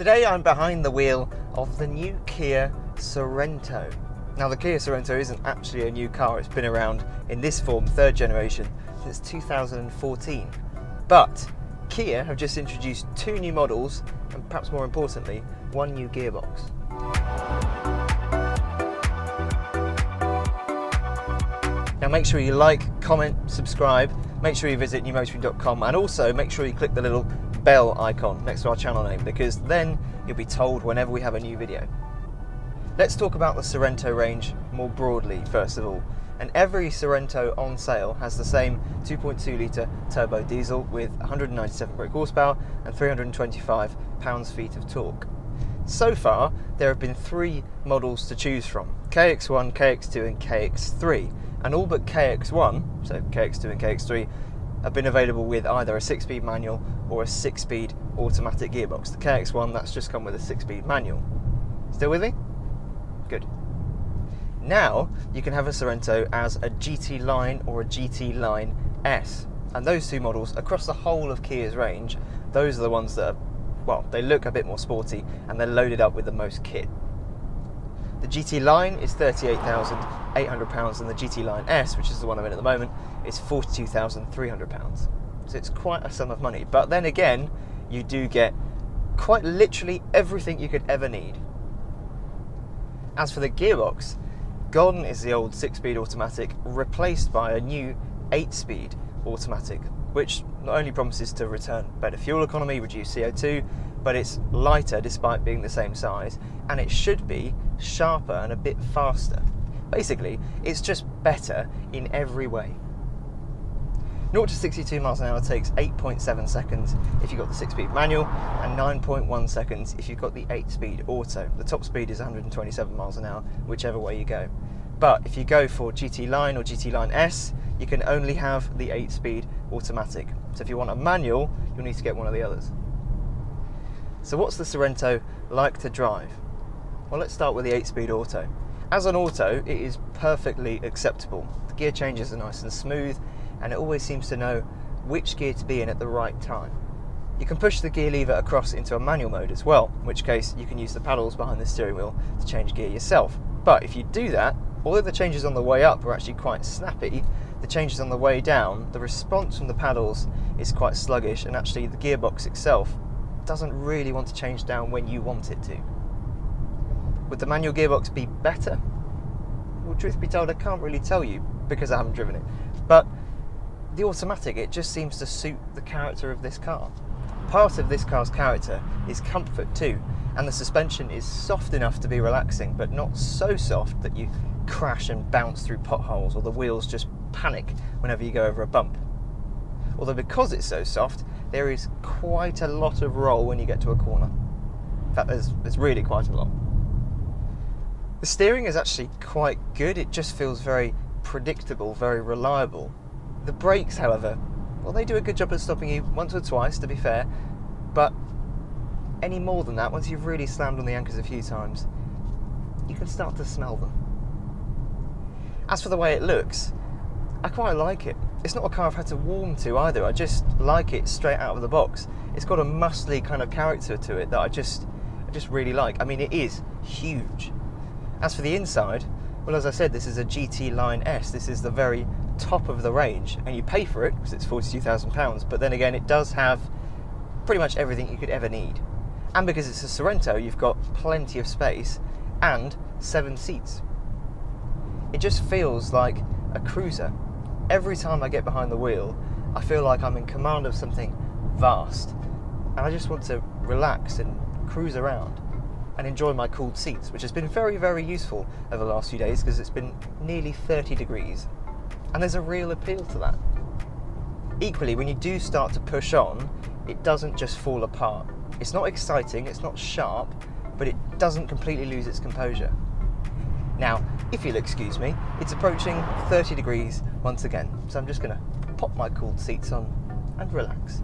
Today I'm behind the wheel of the new Kia Sorento. Now the Kia Sorento isn't actually a new car, it's been around in this form, third generation, since 2014. But Kia have just introduced two new models and perhaps more importantly, one new gearbox. Now make sure you like, comment, subscribe, make sure you visit newmotoring.com and also make sure you click the little bell icon next to our channel name because then you'll be told whenever we have a new video. Let's talk about the Sorento range more broadly first of all. And every Sorento on sale has the same 2.2 litre turbo diesel with 197 brake horsepower and 325 pounds-feet of torque. So far there have been three models to choose from, KX1, KX2 and KX3. And all but KX1, so KX2 and KX3, have been available with either a 6-speed manual or a 6-speed automatic gearbox. The KX1, that's just come with a 6-speed manual. Still with me? Good. Now you can have a Sorento as a GT-Line or a GT-Line S. And those two models, across the whole of Kia's range, those are the ones that are, well, they look a bit more sporty and they're loaded up with the most kit. The GT-Line is £38,800 and the GT-Line S, which is the one I'm in at the moment, is £42,300. So it's quite a sum of money. But then again, you do get quite literally everything you could ever need. As for the gearbox, gone is the old 6-speed automatic, replaced by a new 8-speed automatic, which not only promises to return better fuel economy, reduce CO2, but it's lighter despite being the same size, and it should be sharper and a bit faster. Basically, it's just better in every way. 0 to 62 miles an hour takes 8.7 seconds if you've got the 6-speed manual and 9.1 seconds if you've got the 8-speed auto. The top speed is 127 miles an hour, whichever way you go. But if you go for GT-Line or GT-Line S, you can only have the 8-speed automatic. So if you want a manual, you'll need to get one of the others. So what's the Sorento like to drive? Well, let's start with the 8-speed auto. As an auto, it is perfectly acceptable. The gear changes are nice and smooth, and it always seems to know which gear to be in at the right time. You can push the gear lever across into a manual mode as well, in which case you can use the paddles behind the steering wheel to change gear yourself. But if you do that, although the changes on the way up are actually quite snappy, the changes on the way down, the response from the paddles is quite sluggish, and actually the gearbox itself doesn't really want to change down when you want it to. Would the manual gearbox be better? Well, truth be told, I can't really tell you because I haven't driven it. But the automatic, it just seems to suit the character of this car. Part of this car's character is comfort too, and the suspension is soft enough to be relaxing, but not so soft that you crash and bounce through potholes or the wheels just panic whenever you go over a bump. Although because it's so soft, there is quite a lot of roll when you get to a corner. In fact, there's really quite a lot. The steering is actually quite good. It just feels very predictable, very reliable. The brakes, however, well, they do a good job of stopping you once or twice, to be fair, but any more than that, once you've really slammed on the anchors a few times, you can start to smell them. As for the way it looks, I quite like it. It's not a car I've had to warm to either. I just like it straight out of the box. It's got a muscly kind of character to it that I just really like. I mean, it is huge. As for the inside, well, as I said, this is a GT-Line S. This is the very top of the range, and you pay for it because it's £42,000. But then again, it does have pretty much everything you could ever need. And because it's a Sorento, you've got plenty of space and 7 seats. It just feels like a cruiser. Every time I get behind the wheel, I feel like I'm in command of something vast, and I just want to relax and cruise around and enjoy my cooled seats, which has been very, very useful over the last few days because it's been nearly 30 degrees, and there's a real appeal to that. Equally, when you do start to push on, it doesn't just fall apart. It's not exciting, it's not sharp, but it doesn't completely lose its composure. Now, if you'll excuse me, it's approaching 30 degrees once again, so I'm just going to pop my cooled seats on and relax.